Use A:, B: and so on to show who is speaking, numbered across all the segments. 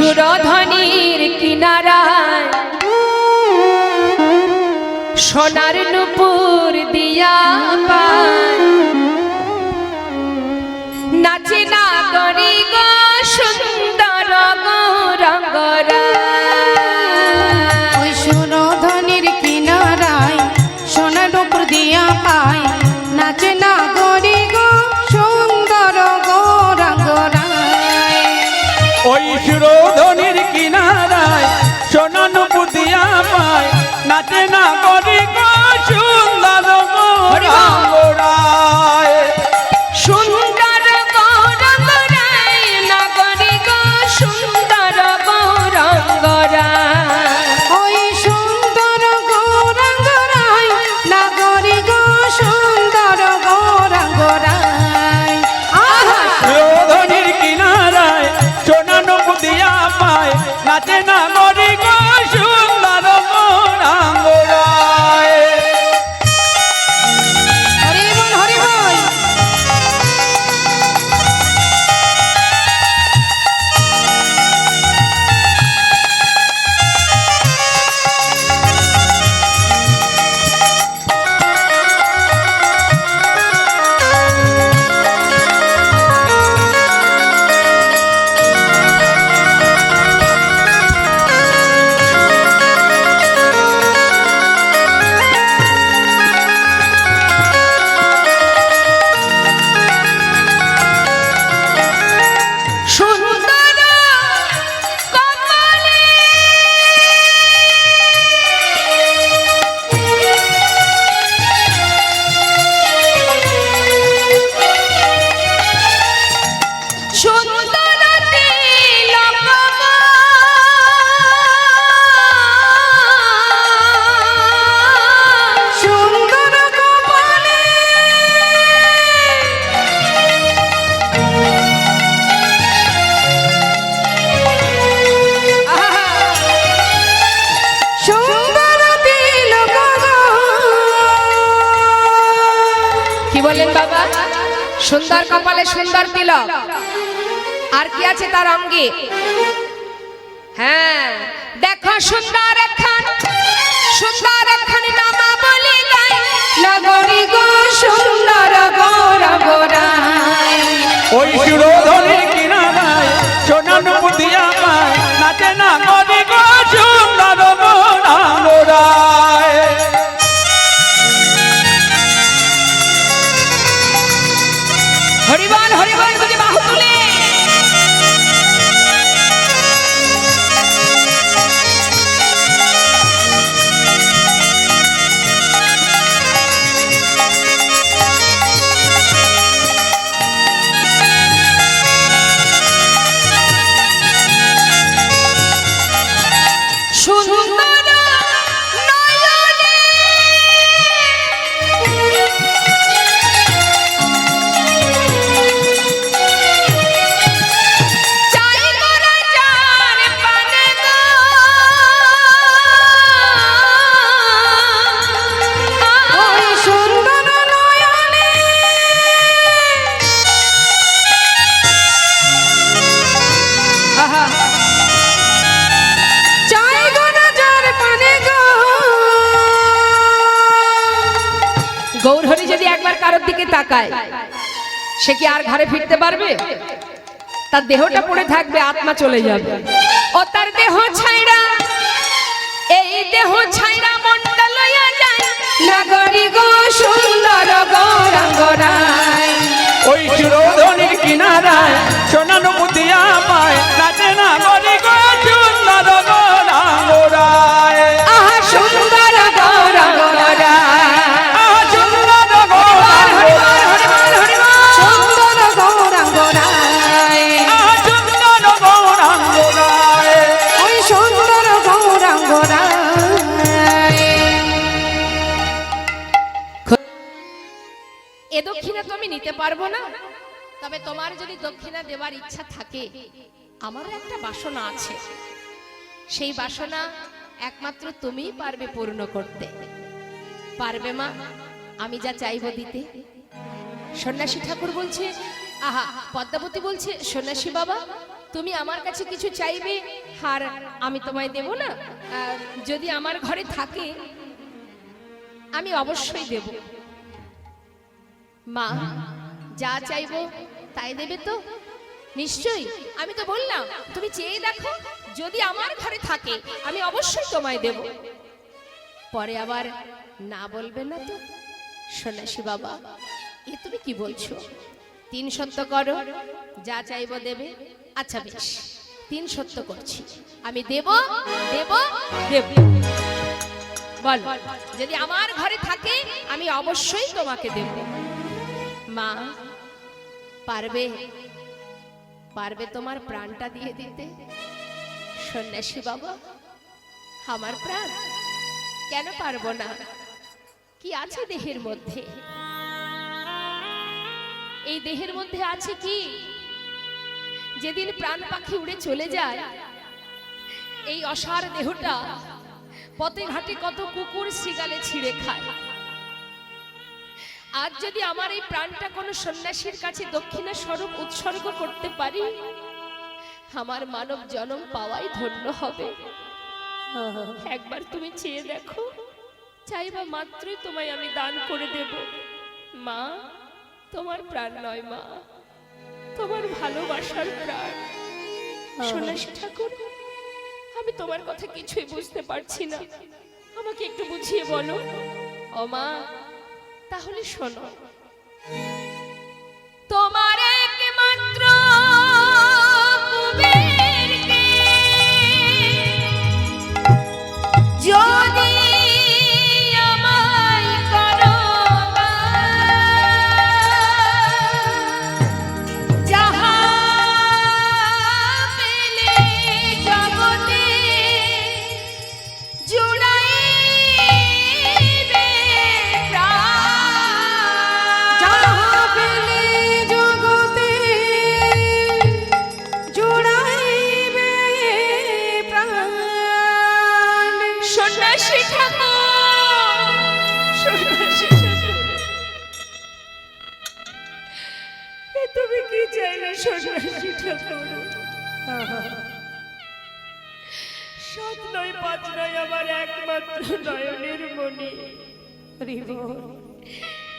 A: সুরধনির কিনারায় সোনার নুপুর দিয়া পায় নাচে না গরি গো সুন্দর গৌরঙ্গরা
B: ওই সুরধনির কিনারায় সোনার নুপুর দিয়া পায় নাচে না গরি গো সুন্দর গৌরঙ্গরা
C: ওই সুরধনির কিনারায় সোনা নুপুর দিয়া পায় নাচে না গরি গো সুন্দর গৌরঙ্গরায়
A: সুন্দর গৌরঙ্গরায় নাগরি গো সুন্দর গৌরঙ্গরা
B: ওই সুন্দর গৌরঙ্গরায় নাগরি গো সুন্দর গৌরঙ্গরায় আহা
C: সুরধনির কিনারায় সোনা নুপুর দিয়া পায় নাচে না গরি গো সুন্দর গৌরঙ্গরায়
B: হরি বল হরি বল
A: সুন্দর কমলে সুন্দর তিলক
B: সুন্দর কপালে সুন্দর তিলক
A: কি বলেন বাবা? সুন্দর কপালে সুন্দর তিলক, আর কি আছে তার অঙ্গে? হ্যাঁ, দেখো সুন্দর একখানি নামা বলি গাই
B: নগরী গো সুন্দর গৌরঙ্গরায়
C: ওই সুরধনির কিনারায় সোনা নুপুর দিয়া পায় নাচে না গরি গো সুন্দর গৌরঙ্গরায়
A: হরিবল হরিবল বুঝি বাহু তুলে সুন্দর নয়নে চাই গোরা চার পানে গো
B: ওই সুন্দর নয়নে
A: আহা
B: চাই গো নজর পানে গো
A: গৌরহরি যদি একবার কারোর দিকে তাকায়, সে কি আর ঘরে ফিরতে পারবে? তার দেহটা পড়ে থাকবে, আত্মা চলে যাবে। ও তার দেহ ছাইরা, এই দেহ ছাইরা মনটা লইয়া যায়
B: নগরী গো সুন্দর গৌরঙ্গরায়
C: ওই সুরধনির কিনারায় সোনা নুপুর দিয়া পায় নাচে না গরি গো সুন্দর গৌরঙ্গরায়
B: আহা সুন্দর গৌরঙ্গরায়
C: সুন্দর গৌরঙ্গরায়
B: সুন্দর গৌরঙ্গরায়
C: সুন্দর গৌরঙ্গরায়
B: ওই সুন্দর গৌরঙ্গরায়
A: এ দক্ষিণা তুমি নিতে পারবো না, তবে তোমার যদি দক্ষিণা দেওয়ার ইচ্ছা থাকে, আমারও একটা বাসনা আছে। সেই বাসনা একমাত্র তুমিই পারবে পূর্ণ করতে। পারবে মা? আমি যা চাইবো দিতে। সন্ন্যাসী ঠাকুর বলছে, আহা, পদ্মাবতী বলছে, সন্ন্যাসী বাবা তুমি আমার কাছে কিছু চাইবে আর আমি তোমায় দেব না? যদি আমার ঘরে থাকে আমি অবশ্যই দেব। মা, যা চাইবো তাই দেবে তো? নিশ্চয়ই। আমি তো বললাম তুমি চেয়ে দেখো, যদি আমার ঘরে থাকে আমি অবশ্যই তোমায় দেব। পরে আবার না বলবে না তো? সন্ন্যাসী বাবা, এ তুমি কি বলছো? 3 সত্য করো, যা চাইবো দেবে। আচ্ছা বেশ, 3 সত্য করছি, আমি দেব দেব দেব। বল, যদি আমার ঘরে থাকে আমি অবশ্যই তোমাকে দেব। মা, পারবে পারবে তোমার প্রাণটা দিয়ে দিতে? সন্ন্যাসী বাবা, আমার প্রাণ কেন পারবো না? কি আছে দেহের মধ্যে? এই দেহের মধ্যে আছে কি? যেদিন প্রাণ পাখি উড়ে চলে যায়, এই অসার দেহটা পথে ঘাটে কত কুকুর শৃগালে ছিঁড়ে খায়। আজ যদি আমার এই প্রাণটা কোনো সন্ন্যাসীর কাছে দক্ষিণা স্বরূপ উৎসর্গ করতে পারি, আমার মানব জন্ম পাওয়াই ধন্য হবে। একবার তুমি চেয়ে দেখো, চাইবা মাত্রই তোমায় আমি দান করে দেব। মা, তোমার প্রাণ নয় মা, তোমার ভালোবাসার প্রাণ। সন্ন্যাসী ঠাকুর, আমি তোমার কথা কিছুই বুঝতে পারছি না, আমাকে একটু বুঝিয়ে বলো। ও মা, তাহলে শোনো, তোমার একমাত্র কুবেরকে যদি আমায় করো যাহা পেলে জগতে জুড়াইবে প্রাণ।
B: যাহা পেলে জগতে জুড়াইবে প্রাণ।
A: সন্ন্যাসী ঠাকুর, সন্ন্যাসী ঠাকুর, এ তুমি কি চাইলে সন্ন্যাসী ঠাকুর? সৎ নয় পাঁচ নয় আমার একমাত্র নয়নের মনি।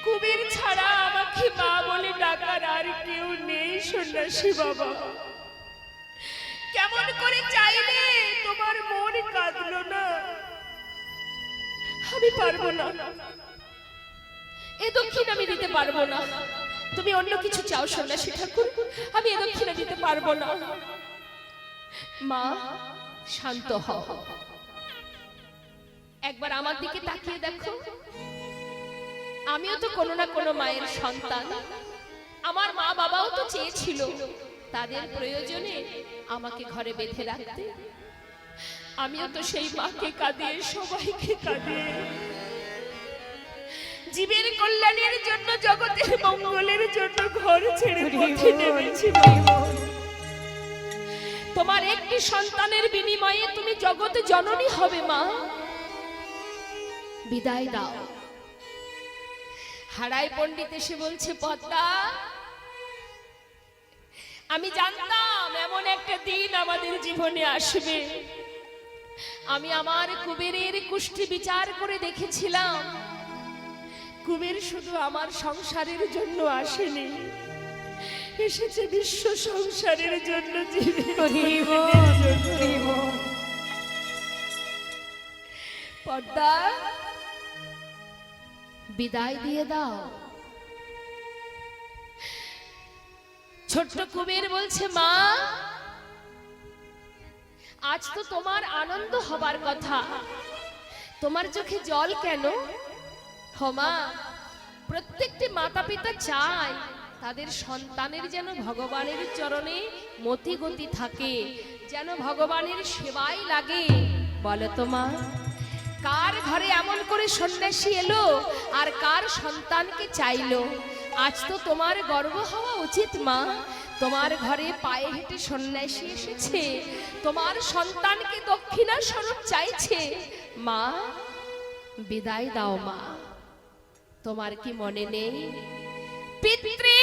A: কুবের ছাড়া আমাকে মা বলে ডাকার আর কেউ নেই সন্ন্যাসী বাবা। কেমন করে চাইলে তোমার মন কাঁদলো না? আমি পারবো না, এ দক্ষিণ আমি দিতে পারবো না। তুমি অন্য কিছু চাও সন্ন্যাসী ঠাকুর, আমি এ দক্ষিণা দিতে পারবো না। মা, শান্ত হও, একবার আমার দিকে তাকিয়ে দেখো। আমিও তো কোনো না কোনো মায়ের সন্তান। আমার মা বাবাও তো চেয়েছিল তাদের প্রয়োজনে আমাকে ঘরে বেঁধে রাখতে। আমিও তো সেই মাকে কাঁদিয়ে, সবাইকে কাঁদিয়ে জীবের কল্যাণের জন্য, জগতের মঙ্গলের জন্য ঘর ছেড়ে পথে নেমেছি। তোমার একটি সন্তানের বিনিময়ে তুমি জগতে জননী হবে মা। বিদায় দাও। হারাই পণ্ডিত এসে বলছে, পদ্মা, আমি জানতাম এমন একটা দিন আমাদের জীবনে আসবে। আমি আমার কুবেরের কুষ্টি বিচার করে দেখেছিলাম, কুবের শুধু আমার সংসারের জন্য আসেনি, এসেছে বিশ্ব সংসারের জন্য। পদ্মা, বিদায় দিয়ে দাও। ছোট্ট কুবের বলছে, মা, আজ তো তোমার আনন্দ হবার কথা, তোমার চোখে জল কেন? মা, প্রত্যেকটি মাতা পিতা চায় তাদের সন্তানের যেন ভগবানের চরণে মতি গতি থাকে, যেন ভগবানের সেবাই লাগে। বলো তো মা, কার ঘরে এমন করে সন্ন্যাসী এলো আর কার সন্তানকে চাইলো? আজ তো তোমার গর্ব হওয়া উচিত মা, তোমার ঘরে পায়ে হেঁটে সন্ন্যাসী এসেছে, তোমার সন্তানকে দক্ষিণা স্বরূপ চাইছে। মা, বিদায় দাও মা। তোমার কি মনে নেই, পিতৃ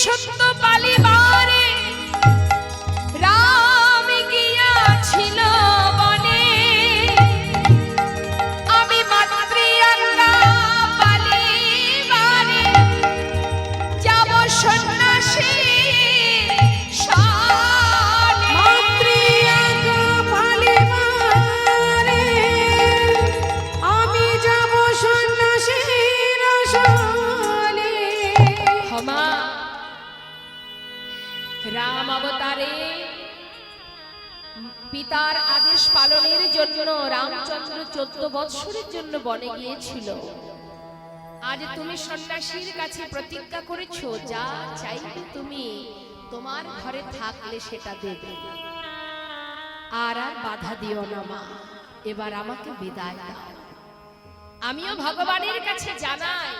A: সত্য পালিবারে পিতার আদেশ পালনের জন্য রামচন্দ্র 14 বৎসরের জন্য বনে গিয়েছিল। আজ তুমি সন্ন্যাসীর কাছে প্রতিজ্ঞা করেছো, যা চাইবে তুমি তোমার ঘরে থাকলে সেটা দেবে। আর আর বাধা দিও না মা, এবার আমাকে বিদায় দাও। আমিও ভগবানের কাছে জানাই,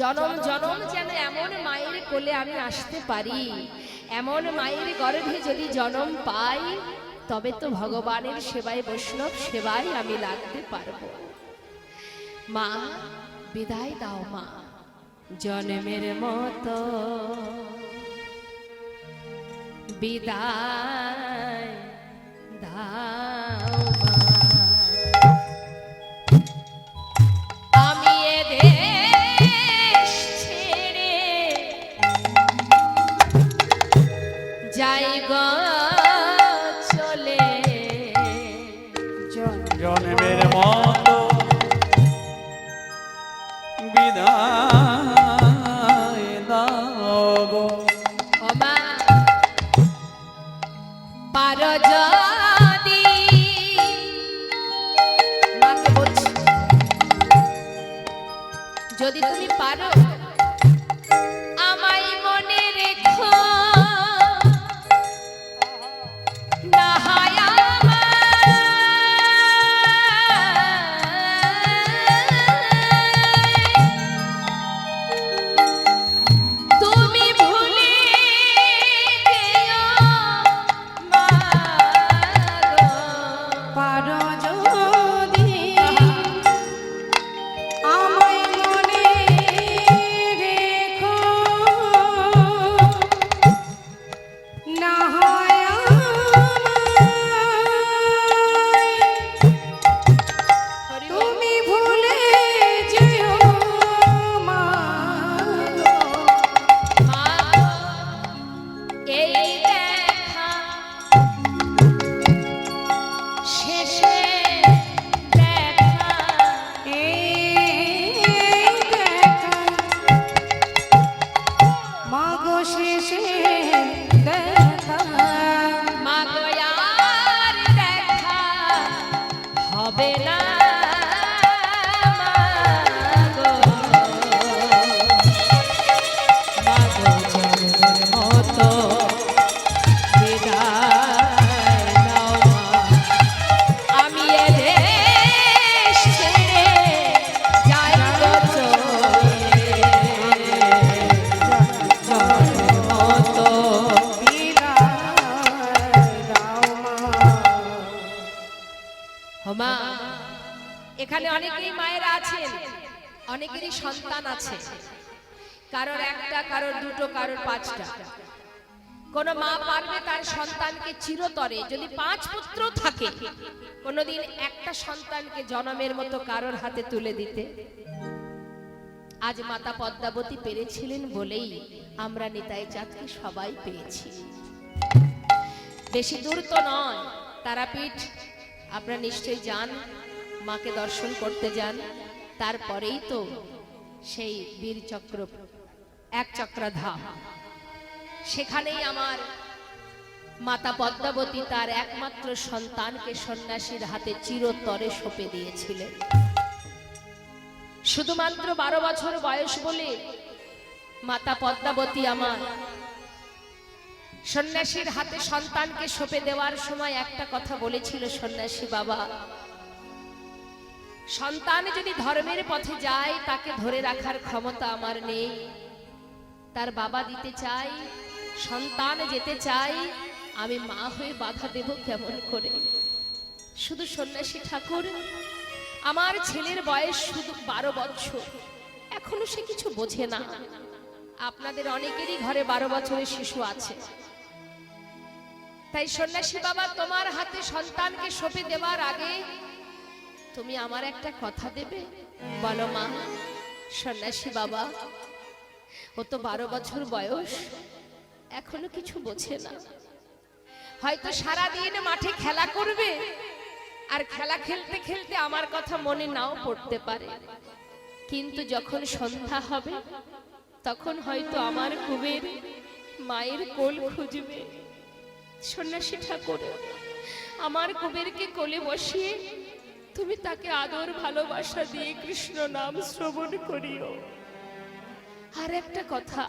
A: জনম জনম যেন এমন মায়ের কোলে আমি আসতে পারি, এমন মায়ের গর্ভে যদি জনম পাই, তবে তো ভগবানের সেবায়, বৈষ্ণব সেবায় আমি লাগতে পারবো। মা বিদায় দাও মা, জন্মের মতো বিদায় দাও মা। আমি এ দেশ ছেড়ে যাই গো চলে,
C: জন্মের মতো বিদায় দাও গো।
A: ও মা পারো যদি, মাকে বলছি, যদি তুমি পারো আমায় মনে রেখো, না হয় তুমি ভুলে যেও মা গো।
B: পারো যদি আমায় মনে রেখো, না হয়
A: হরি বল।
B: তুমি ভুলে যেও মা গো।
A: মা গো, এই দেখা শেষে দেখা,
B: এই দেখা মা গো শেষে দেখা,
A: মা গো আর দেখা হবে না মা গো। মা গো জন্মের মতো বিদায় দাও মা, আমি এ দেশ ছেড়ে যাই গো চলে, জন্মের মতো।
B: বিদায় দাও মা।
A: মা এখানে অনেকেই মায়েরা আছেন, অনেকেরই সন্তান আছে, কারোর একটা, কারোর দুটো, কারোর পাঁচটা। কোন মা পারবে তার সন্তানকে চিরতরে, যদি 5 পুত্র থাকে, কোনদিন একটা সন্তানকে জনমের মতো কারোর হাতে তুলে দিতে? আজ মাতা পদ্মাবতী পেরেছিলেন বলেই আমরা নিতাই চাঁদকে সবাই পেয়েছি। বেশি দূর তো নয়, তারাপীঠ আপনারা নিশ্চয়ই যান, মাকে দর্শন করতে যান। তারপরেই তো সেই বীরচক্র, এক চক্রধাম, সেখানেই আমার মাতা পদ্মাবতী তার একমাত্র সন্তানকে সন্ন্যাসীর হাতে চিরতরে সঁপে দিয়েছিলেন। শুধুমাত্র 12 বছর বয়স বলে মাতা পদ্মাবতী আমার সন্ন্যাসীর হাতে সন্তানকে সঁপে দেওয়ার সময় একটা কথা বলেছিল, সন্ন্যাসী বাবা, সন্তান যদি ধর্মের পথে যায় তাকে ধরে রাখার ক্ষমতা আমার নেই। তার বাবা দিতে চাই, সন্তান যেতে চাই, আমি মা হয়ে বাধা দেব কেমন করে? শুধু সন্ন্যাসী ঠাকুর, আমার ছেলের বয়স শুধু 12 বছর, এখনো সে কিছু বোঝে না। আপনাদের অনেকেরই ঘরে 12 বছরের শিশু আছে। তাই সন্ন্যাসী বাবা, তোমার হাতে সন্তানকে সঁপে দেওয়ার আগে তুমি আমার একটা কথা দেবে? বলো মা। সন্ন্যাসী বাবা, ও তো 12 বছর বয়স, এখনো কিছু বোঝে না। হয়তো সারাদিন মাঠে খেলা করবে, আর খেলা খেলতে খেলতে আমার কথা মনে নাও পড়তে পারে, কিন্তু যখন সন্ধ্যা হবে তখন হয়তো আমার কুবের মায়ের কোল খুঁজবে। সন্ন্যাসী ঠাকুর, আমার কুবেরকে কোলে বসিয়ে তুমি তাকে আদর ভালোবাসা দিয়ে কৃষ্ণ নাম শ্রবণ করিও। আর একটা কথা,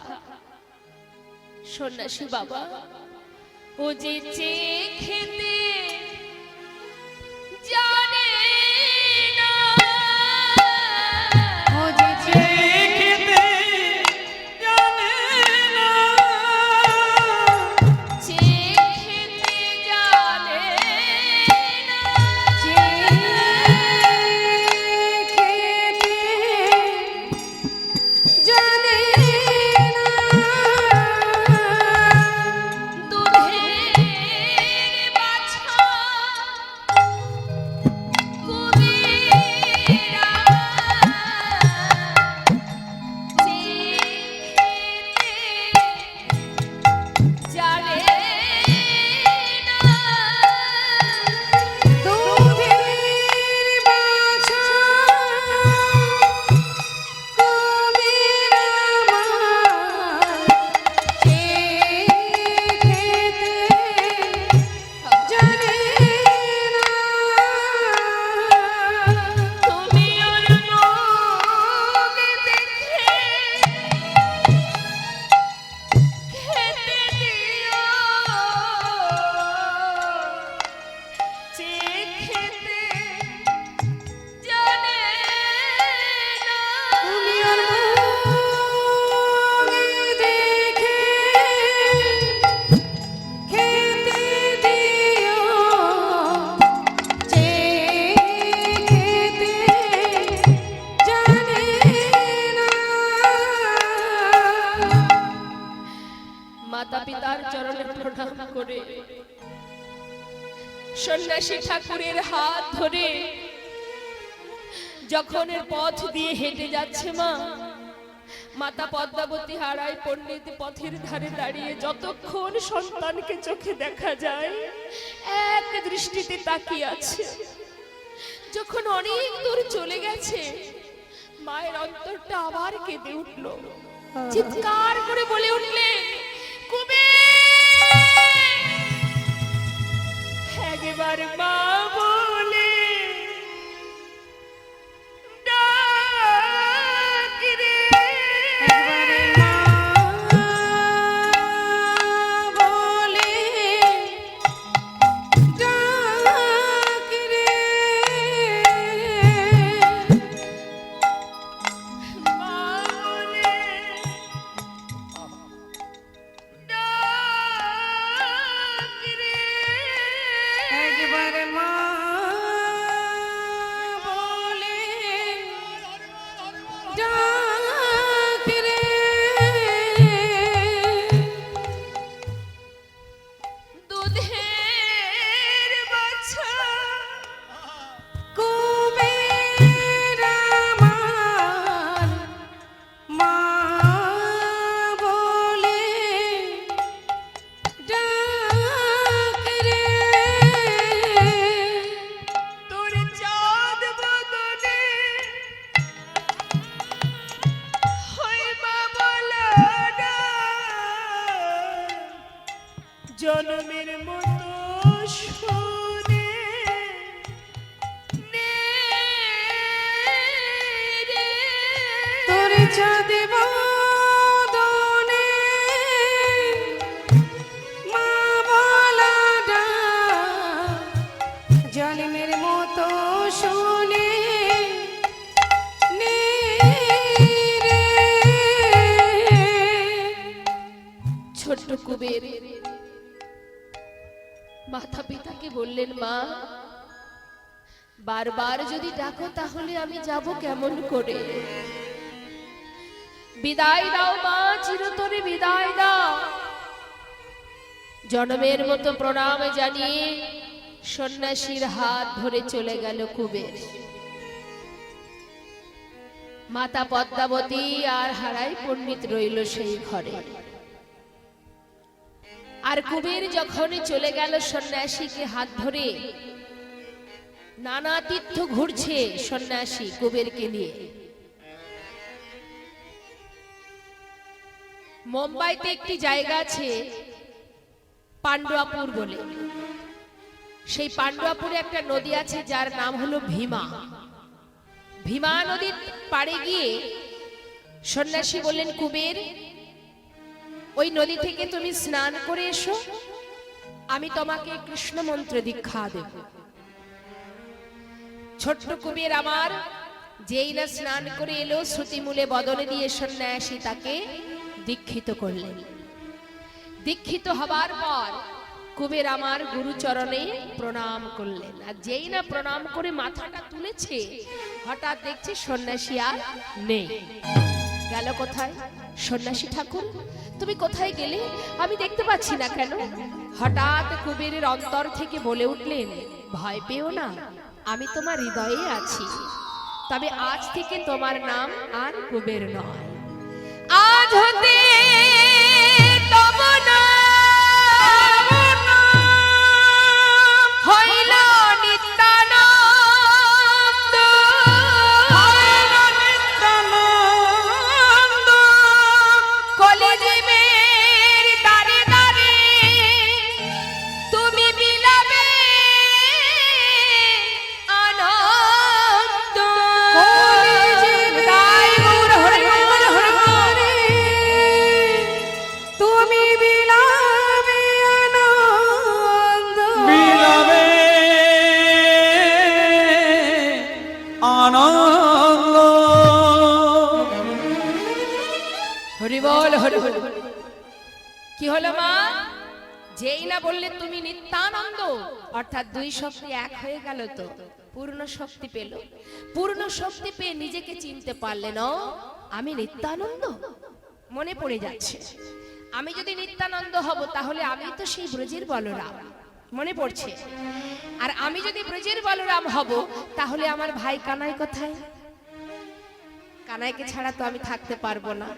A: সন্ন্যাসী বাবা, ও যে চেয়ে খেতে জানে না,
B: ও যে
C: খেতে জানে না,
A: চেয়ে খেতে জানে না,
B: খেতে জানে না,
A: দুধের বাছা কুবেরা, চেয়ে খেতে জানে না,
B: দুধের বাছা কুমির আমার, চেয়ে খেতে জানে না।
A: তুমি ওর মুখ দেখে খেতে দিও, চেয়ে খেতে জানে না।
B: তুমি ওর মুখ দেখে খেতে দিও, চেয়ে খেতে জানে না।
A: মাতা পিতার চরণে প্রণাম করে সন্ন্যাসী ঠাকুরের হাত ধরে যখন এর পথ দিয়ে হেঁটে যাচ্ছে মা, মাতা পদ্মাবতী হারায় পণ্ডিত পথের ধারে দাঁড়িয়ে যতক্ষণ সন্তানকে চোখে দেখা যায় এক দৃষ্টিতে তাকিয়ে আছে। যখন অনেক দূর চলে গেছে, মায়ের অন্তরটা আবার কেঁদে উঠল, চিৎকার করে বলে উঠলেন, কুবের! একবার মা বলে ডাক রে।
B: একবারে মা বলে ডাক রে,
A: মা বলে ডাক রে।
B: একবারে মা বলে ডাক রে।
A: দুধের বাছা
B: কুবের আমার, মা বলে ডাক রে।
A: তোর চাঁদ বদনে হয় মা বলা ডাক, জনমের মতো শুনে নে রে।
B: তোর চাঁদ বদনে মা বলা ডাক, জন্মের মতো শুনে নে রে।
A: ছোট্ট কুবের মাতা পিতাকে বললেন, মা বারবার যদি ডাকো তাহলে আমি যাব কেমন করে? বিদায় দাও মা, চিরতরে বিদায় দাও। জনমের মতো প্রণাম জানিয়ে সন্ন্যাসীর হাত ধরে চলে গেল কুবের। মাতা পদ্মাবতী আর হারাই পণ্ডিত রইল সেই ঘরে। আর কুবের যখন চলে গেল সন্ন্যাসীকে হাত ধরে, নানা তীর্থ ঘুরছে সন্ন্যাসী কুবেরকে নিয়ে। মুম্বাইতে একটি জায়গা আছে পান্ডুয়াপুর বলে, সেই পাণ্ডুয়াপুরে একটা নদী আছে যার নাম হলো ভীমা। ভীমা নদীর পাড়ে গিয়ে সন্ন্যাসী বললেন, কুবের, ওই নদী থেকে তুমি স্নান করে এসো, আমি তোমাকে কৃষ্ণ মন্ত্র দীক্ষা দেব। ছোট্ট কুবের আমার যেই না স্নান করে এলো, শ্রুতিমূলে বদনে দিয়ে সন্ন্যাসী তাকে দীক্ষিত করলেন। দীক্ষিত হবার পর কুবের আমার গুরুচরণে প্রণাম করলেন। আর যেই না প্রণাম করে মাথাটা তুলেছে, হঠাৎ দেখছে সন্ন্যাসী আর নেই। গেল কোথায়? সন্ন্যাসী ঠাকুর, তুমি কোথায় গেলে? আমি দেখতে পাচ্ছি না কেন? হঠাৎ কুবেরের অন্তর থেকে বলে উঠলেন, ভয় পেও না, আমি তোমার হৃদয়ে আছি। তবে আজ থেকে তোমার নাম আর কুবের নয়, আজ হতে তব নাম হইল নিত্যানন্দ। কলিযুগের দ্বারে দ্বারে তুমি বিলাবে আনন্দ। তাই গৌর হরে হরে হরে
B: তুমি বিলাবে আনন্দ।
C: বিলাবে আনন্দ।
A: হরি বল হরি বল। কি হলো মা? যেই না বললে তুমি নিত্যানন্দ, অর্থাৎ দুই শক্তি এক হয়ে গেল, তো পূর্ণ শক্তি পেল। পূর্ণ শক্তি পেয়ে নিজেকে চিনতে পারলেন, আমি নিত্যানন্দ। মনে পড়ে যাচ্ছে, আমি যদি নিত্যানন্দ হব তাহলে আমি তো সেই ব্রজের বলরাম। মনে পড়ছে। আর আমি যদি ব্রজের বলরাম হব তাহলে আমার ভাই কানাই কোথায়? কানাইকে ছাড়া তো আমি থাকতে পারবো না।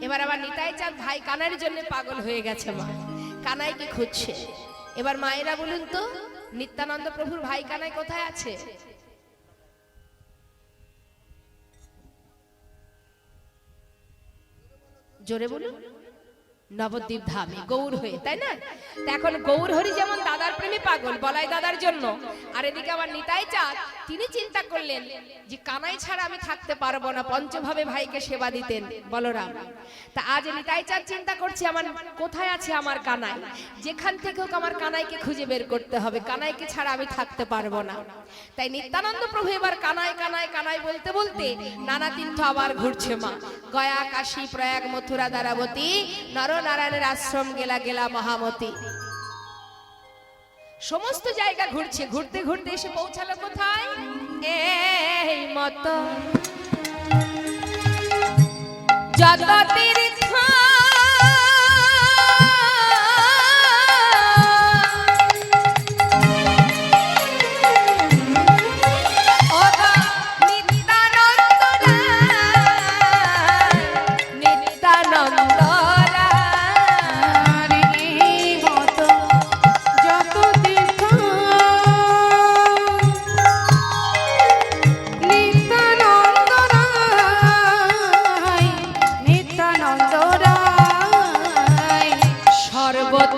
A: এবার আবার নিতাই চাঁদ ভাই কানাইয়ের জন্য পাগল হয়ে গেছে, মা কানাইকে খুঁজছে। এবার মায়েরা বলুন তো, নিত্যানন্দ প্রভুর ভাই কানাই কোথায় আছে? জোরে বলুন। নবদ্বীপ ধামে গৌর হয়ে, তাই না? তা এখন গৌর হরি যেমন দাদার প্রেমে পাগল, বলাই দাদার জন্য, আর এদিকে আবার নিতাই চাঁদ তিনি চিন্তা করলেন যে কানাই ছাড়া আমি থাকতে পারবো না। পঞ্চভাবে ভাইকে সেবা দিতেন বলরাম। তা আজ নিতাই চাঁদ চিন্তা করছে, আমার কোথায় আছে আমার কানাই? যেখান থেকে হোক আমার কানাইকে খুঁজে বের করতে হবে, কানাইকে ছাড়া আমি থাকতে পারবো না। তাই নিত্যানন্দ প্রভু এবার কানাই কানাই কানাই বলতে বলতে নানা তীর্থ আবার ঘুরছে মা। গয়া, কাশী, প্রয়াগ, মথুরা, দ্বারাবতী, নরনারায়ণের আশ্রম, গেলা গেলা মহামতি, সমস্ত জায়গা ঘুরছে। ঘুরতে ঘুরতে এসে পৌঁছালো কোথায়? এই মতো যত তীর্থ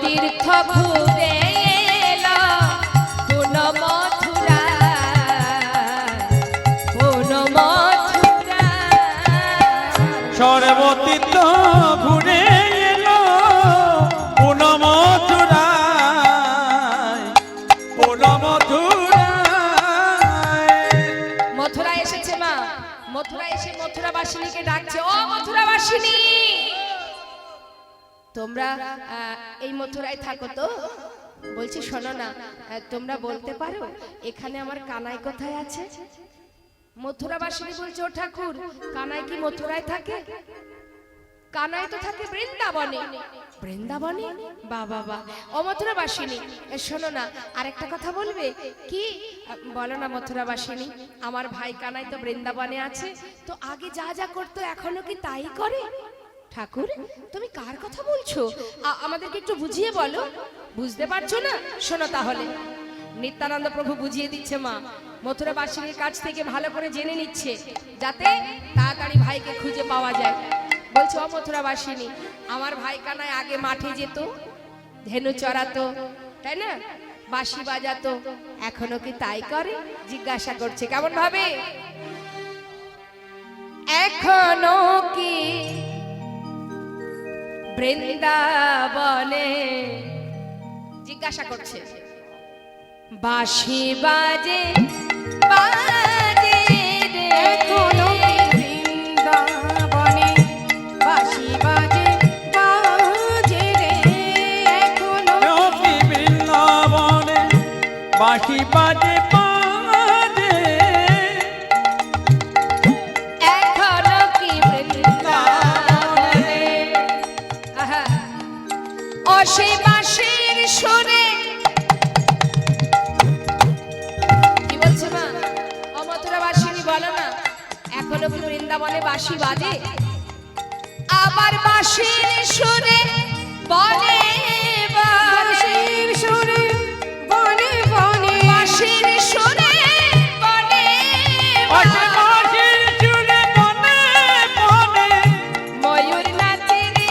A: তীর্থ ঘুরে এলো পুন মথুরা, পুন মথুরা।
C: সর্বতীর্থ ঘুরে এলো পুন মথুরা, পুন মথুরা।
A: মথুরা এসেছে মা। মথুরা এসে মথুরাবাসিনীকে ডাকছে, ও মথুরাবাসিনী, তোমরা এই মথুরায় থাকো তো? বলছি শোনো না, তোমরা বলতে পারো এখানে আমার কানাই কোথায় আছে? মথুরাবাসিনী বলছে, ও ঠাকুর, কানাই কি মথুরায় থাকে? কানাই তো থাকে বৃন্দাবনে। বৃন্দাবনে? বাবা বা। ও মথুরাবাসিনী শোনো না, আরেকটা কথা বলবে কি? বলো না মথুরাবাসিনী, আমার ভাই কানাই তো বৃন্দাবনে আছে, তো আগে যা যা করতো এখনো কি তাই করে? ঠাকুর, তুমি কার কথা বলছো? আমাদেরকে একটু বুঝিয়ে বলো। বুঝতে পারছো না? শোনো তাহলে। নিত্যানন্দ প্রভু বুঝিয়ে দিচ্ছে মা। মথুরাবাসীর কাছ থেকে ভালো করে জেনে নিচ্ছে যাতে তাড়াতাড়ি ভাইকে খুঁজে পাওয়া যায়। বলছে, ও মথুরাবাসিনী, আমার ভাই কানাই আগে মাঠে যেত, ধেনু চড়াতো, তাই না? বাঁশি বাজাতো, এখনো কি তাই করে? জিজ্ঞাসা করছে কেমন ভাবে, এখনো কি বৃন্দাবনে, জিজ্ঞাসা করছে বাঁশি বাজে বাজে রে,
B: এখনো বৃন্দাবনে বাঁশি বাজে বাজে রে, এখনো
C: কি বৃন্দাবনে বাঁশি বাজে বাজে,
A: এখনো কি বৃন্দাবনে, আহা, ও সেই বাঁশির সুরে, কি বলছে মা? ও মথুরা বাসিনী বলো না, এখনো কি বৃন্দাবনে বাঁশি বাজে? আবার বাঁশির সুরে বলে
B: বাঁশির সুরে বনে বনে,
A: বাঁশির সুরে বলে
C: বাঁশি বাঁশির চুলে বনে বনে,
A: ময়ূর নাচে রে,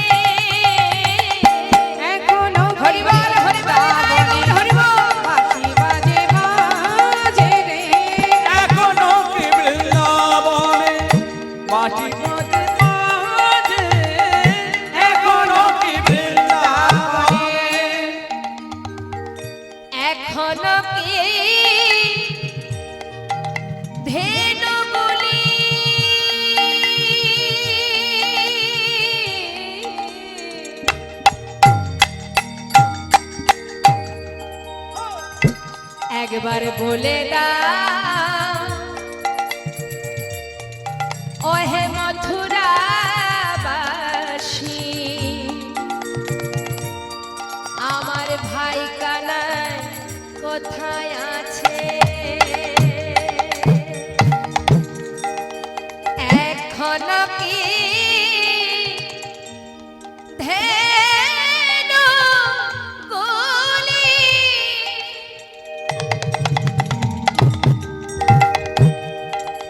B: এখনো
A: হরিবল হরিবল হরিবল,
B: বাঁশি বাজে বাজে রে,
C: এখনো কি বৃন্দাবনে বাঁশি বাজে বাজে, এখনো কি বৃন্দাবনে,
A: এখনো কি ধেনুগুলি একবার বলে দাও ওহে মথুরা বাসী, আমার ভাই কানাই কোথায় আছে? এখনো কি ধেনুগুলি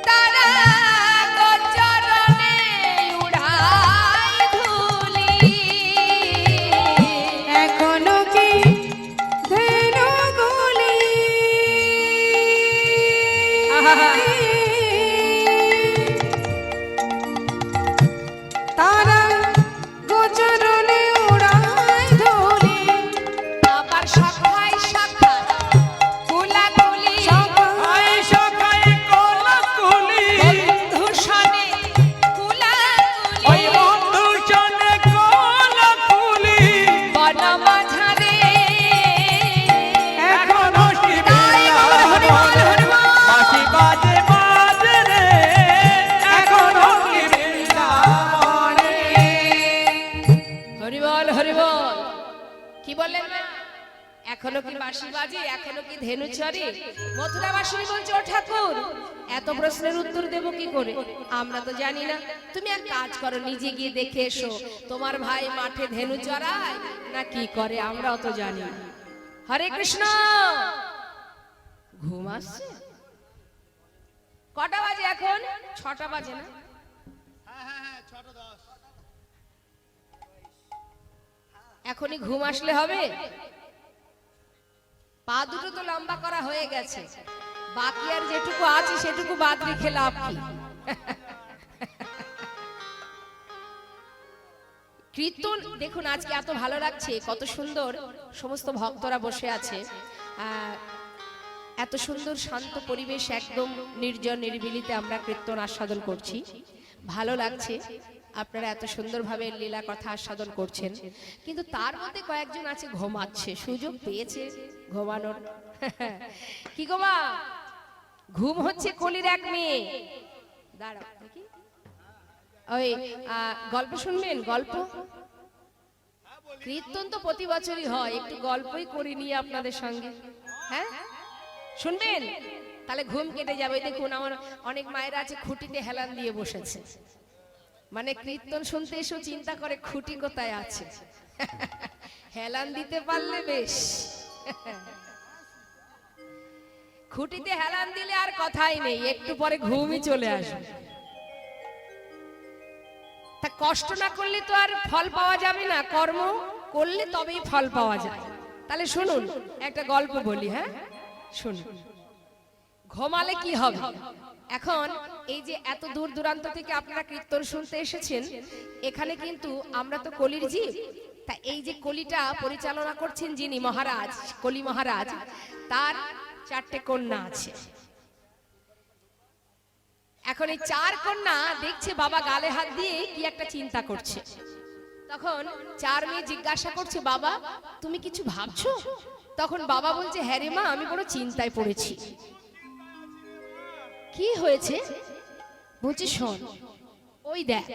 A: তারা গোচরণে উড়ায় ধুলি,
B: এখনো কি ধেনুগুলি
A: আহা,
B: তারা গোচরণে উড়ায় ধুলি,
A: আবার শাখায় শাখায় কুলাকুলি,
C: আই সখাই কোলাকুলি,
A: বন্ধুসনে
C: ওই
A: কুলাকুলি,
C: বন্ধু জনে কোলাকুলি,
A: বনমাঝারে
C: এখনো কি
A: তাই বল হরিবল
C: বৃন্দাবনে
A: হরিবল,
C: বাঁশি বাজে বাজে রে, এখনো কি বৃন্দাবনে,
A: হরিবল হরিবল। কি বললেন না? এখনো কি বাঁশি বাজে, এখনো কি ধেনু চড়ে? মথুরা বাসিনী বলছে ও ঠাকুর, এত প্রশ্নের উত্তর দেব কি করে? আমরা তো জানি না। তুমি এক কাজ করো, নিজে গিয়ে দেখে এসো তোমার ভাই মাঠে ধেনু চড়ায় না কি করে, আমরাও তো জানি না। হরে কৃষ্ণ। ঘুম আসছে? কটা বাজে এখন? 6টা বাজে না? এখনই ঘুম আসলে হবে? পা দুটো তো লম্বা করা হয়ে গেছে, বাকি আর যেটুকু আছে সেটুকু বাদ রেখে লাভ কি? কীর্তন দেখুন আজকে এত ভালো লাগছে, কত সুন্দর সমস্ত ভক্তরা বসে আছে, এত সুন্দর শান্ত পরিবেশ, একদম নির্জন নিরিবিলিতে আমরা কীর্তন আস্বাদন করছি, ভালো লাগছে। আপনারা এত সুন্দরভাবে লীলা কথা আস্বাদন করছেন, কিন্তু তার মধ্যে কয়েকজন আছে ঘুমাচ্ছে, সুযোগ পেয়েছে ঘুমানোর। কি গো মা, ঘুম হচ্ছে কলির এক মেয়ে। দাঁড়াও দেখি, ওই গল্প শুনবেন? গল্প কীর্তন তো প্রতি বছরই হয়, একটু গল্পই করি নিয়ে আপনাদের সঙ্গে। হ্যাঁ শুনবেন? তাহলে ঘুম কেটে যাবে। দেখুন আমার অনেক মায়েরা আছে খুঁটিতে হেলান দিয়ে বসেছে, মানে কীর্তন শুনতে এসে চিন্তা করে খুঁটি কোথায় আছে, হেলান দিতে পারলে বেশ। খুঁটিতে হেলান দিলে আর কথাই নেই, একটু পরে ঘুমই চলে আসবে। তা কষ্ট না করলে তো আর ফল পাওয়া যাবে না, কর্ম করলে তবেই ফল পাওয়া যায়। তাহলে শুনুন একটা গল্প বলি, হ্যাঁ শুনুন। ঘুমালে কি হবে? এখন এই যে এত দূর দূরান্ত থেকে আপনারা কীর্তন শুনতে এসেছেন, এখানে কিন্তু আমরা তো কলির জীব। তা এই যে কলিটা পরিচালনা করছেন যিনি মহারাজ, কলি মহারাজ, তার 4টে কন্যা আছে। এখন এই 4 কন্যা দেখছে বাবা গালে হাত দিয়ে কি একটা চিন্তা করছে। তখন 4 মেয়ে জিজ্ঞাসা করছে, বাবা তুমি কিছু ভাবছো? তখন বাবা বলছে, হ্যাঁ রে মা, আমি বড় চিন্তায় পড়েছি। কি হয়েছে? বলছে শোন, ওই দেখ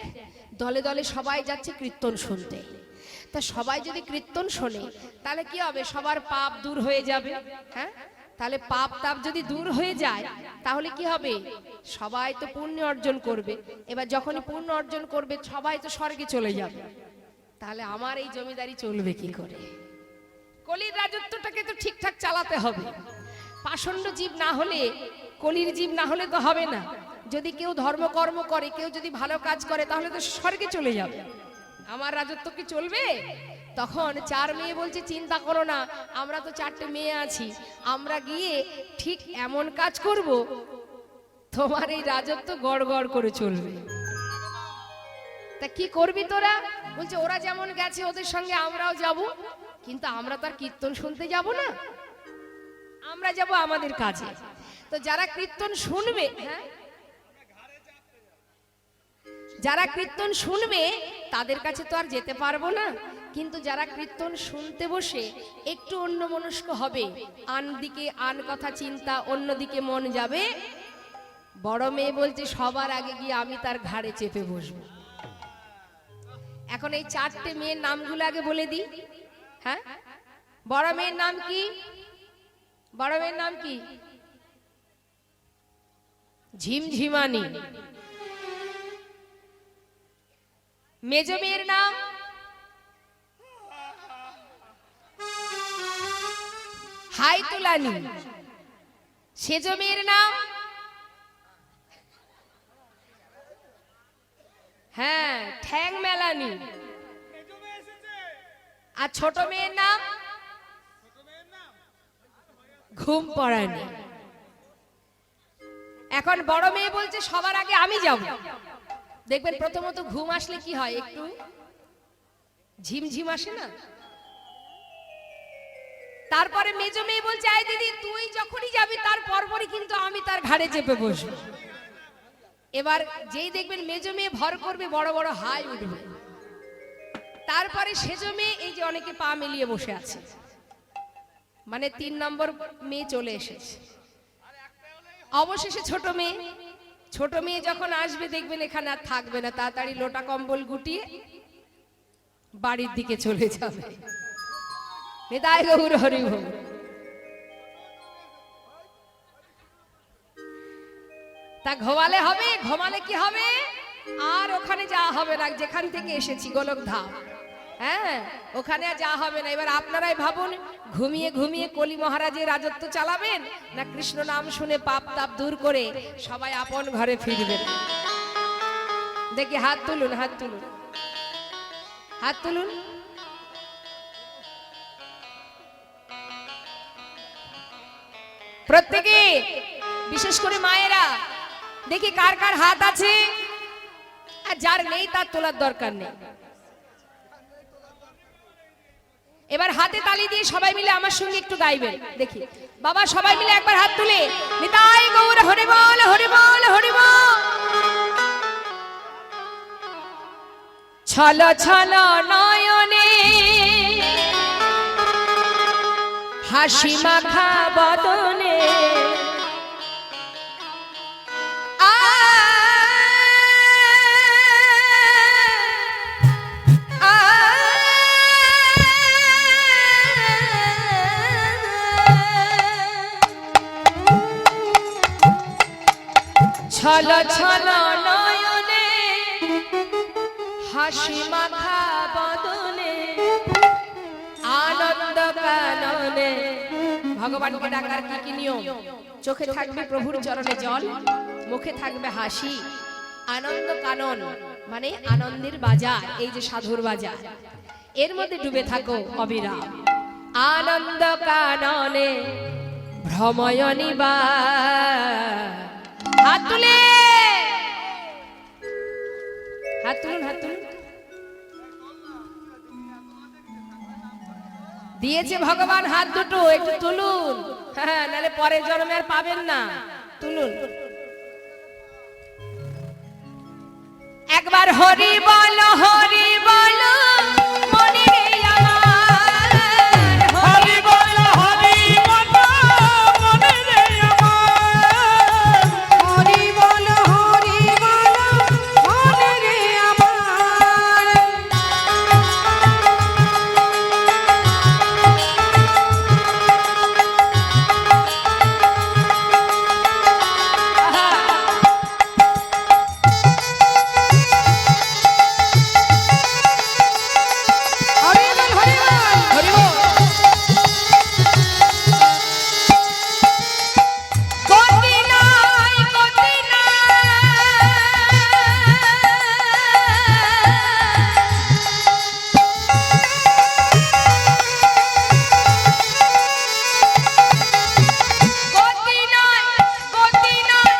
A: দলে দলে সবাই যাচ্ছে কীর্তন শুনতে। তা সবাই যদি কীর্তন শোনে তাহলে কি হবে? সবার পাপ দূর হয়ে যাবে। হ্যাঁ, তাহলে পাপ তাপ যদি দূর হয়ে যায় তাহলে কি হবে? সবাই তো পুণ্য অর্জন করবে। এবার যখনই পুণ্য অর্জন করবে সবাই তো স্বর্গে চলে যাবে। তাহলে আমার এই জমিদারি চলবে কি করে? কলির রাজত্বটাকে তো ঠিকঠাক চালাতে হবে। পাষণ্ড জীব না হলে, কলির জীব না হলে তো হবে না। যদি কেউ ধর্মকর্ম করে, কেউ যদি ভালো কাজ করে তাহলে তো স্বর্গে চলে যাবে। আমার রাজত্ব কি চলবে? তখন 4 মেয়ে বলছে, চিন্তা করো না, আমরা তো 4টে মেয়ে আছি, আমরা গিয়ে ঠিক এমন কাজ করব তোমার এই রাজত্ব গড় গড় করে চলবে। তা কি করবি তোরা? বলছে ওরা যেমন গেছে ওদের সঙ্গে আমরাও যাব, কিন্তু আমরা তো আর কীর্তন শুনতে যাব না, আমরা যাব আমাদের কাজে। তো যারা কীর্তন শুনবে, হ্যাঁ যারা কীর্তন শুনবে তাদের কাছে তো আর যেতে পারবো না, কিন্তু যারা কীর্তন শুনতে বসে একটু অন্যমনস্ক হবে, আন দিকে আন কথা চিন্তা, অন্যদিকে মন যাবে, বড় মেয়ে বলছে সবার আগে গিয়ে আমি তার ঘাড়ে চেপে বসবো। এখন এই 4টে মেয়ের নামগুলো আগে বলে দিই। হ্যাঁ, বড় মেয়ের নাম কি? বড় মেয়ের নাম কি? ঝিমঝিমানি। মেজ মেয়ের নাম হাই তুলানি। সেজ মেয়ের নাম হ্যাঁ ঠ্যাং মেলানি। আর ছোট মেয়ের নাম ঘুম পড়ানি। এখন বড় মেয়ে বলছে সবার আগে আমি যাব। দেখবেন প্রথমত ঘুম আসলে কি হয়, একটু ঝিমঝিম আসে না? তারপরে মেজ মেয়ে বলছে, আয় দিদি তুই যখনই যাবি তার পরপরই কিন্তু আমি তার ঘাড়ে চেপে বসবো। এবার যেই দেখবেন মেজ মেয়ে ভর করবে, বড় বড় হাই উঠবে। তারপরে সেজ মেয়ে, এই যে অনেকে পা মিলিয়ে বসে আছে, মানে 3 নম্বর মেয়ে চলে এসেছে। অবশেষে ছোট মেয়ে, ছোট মেয়ে যখন আসবে দেখবেন এখানে আর থাকবে না, তাড়াতাড়ি লোটা কম্বল গুটিয়ে বাড়ির দিকে চলে যাবে। নিতাই গৌর হরি বল। তা ঘুমালে হবে? ঘুমালে কি হবে? আর ওখানে যাওয়া হবে না, যেখান থেকে এসেছি গোলকধাম, হ্যাঁ ওখানে আর যাওয়া হবে না। এবার আপনারাই ভাবুন, ঘুমিয়ে ঘুমিয়ে কলি মহারাজের রাজত্ব চালাবেন, না কৃষ্ণ নাম শুনে পাপ তাপ দূর করে সবাই আপন ঘরে ফিরবেন? দেখি হাত তুলুন, হাত তুলুন, হাত তুলুন। প্রত্যেকে, বিশেষ করে মায়েরা, দেখি কার কার হাত আছে, আর যার নেই তার তোলার দরকার নেই। এবার হাতে তালি দিয়ে সবাই মিলে আমার সঙ্গে একটু গাইবেন। দেখি বাবা সবাই মিলে একবার হাত তুলে নিতাই গৌর হরি বল, হরি বল, হরি বল। ছল ছল নয়নে হাসি মাখা বদনে ছল ছল নয়নে হাসি মাখা বদনে আনন্দ কাননে। ভগবানকে ডাকার কি কি নিয়ম? চোখে থাকবে প্রভুর চরণে জল, মুখে থাকবে হাসি, আনন্দ কানন মানে আনন্দের বাজার, এই যে সাধুর বাজার, এর মধ্যে ডুবে থাকো অবিরাম। আনন্দ কাননে ভ্রময়নিবা। হাত তুলে, হাত তুলুন, হাত তুলুন। দিয়েছে ভগবান হাত দুটো, একটু তুলুন। হ্যাঁ, নাহলে পরের জন্মে আর পাবেন না। তুলুন। একবার হরি বলো, হরি বলো মনে রে আমার।
C: হরি বল হরি বল মনে রে আমার।
B: হরি বল হরি বল মনে রে আমার। হরি বল হরি বল
A: হরি বল। গতি নাই, গতি গতি নাই, গতি নাই,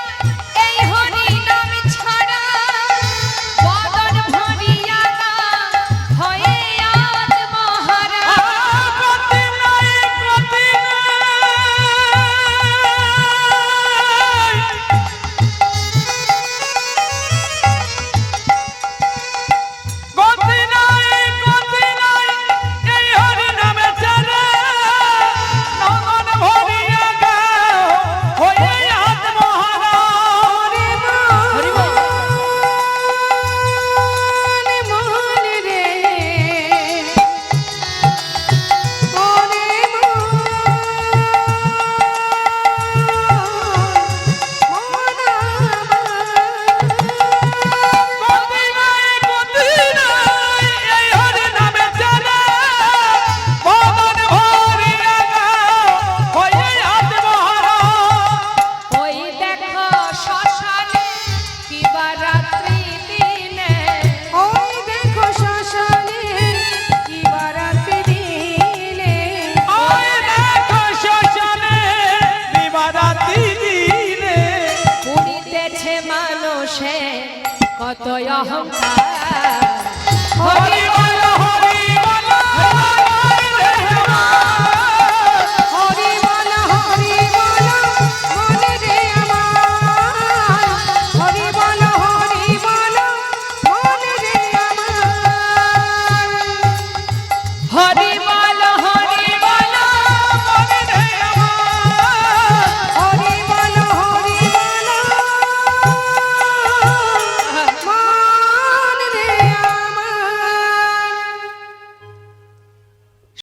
A: এই হরি নাম ছাড়া বদন ভরিয়া না হয়ে আত্মহারা।
C: গতি নাই, গতি নাই। গতি নাই, গতি নাই, এই হরি নামে চলে নমন ভরিয়া গাও হয়ে আত্মহারা।
A: হরি বল।
B: মনে রে ওরে
C: গতি নাই, গতি নাই, এই হরি নামে চলে মন ভরিয়া গাও হয়ে আত্মহারা।
A: ওই দেখো শ্মশানে কিবা রাত্রি দিনে,
B: ওই দেখো শ্মশানে কি বারাতি দিলে।
C: ওই দেখো শ্মশানে দিবারাত্রি দিনে
A: পুরিতেছে মানুষে কত অহংকার। হরি
C: হরি বল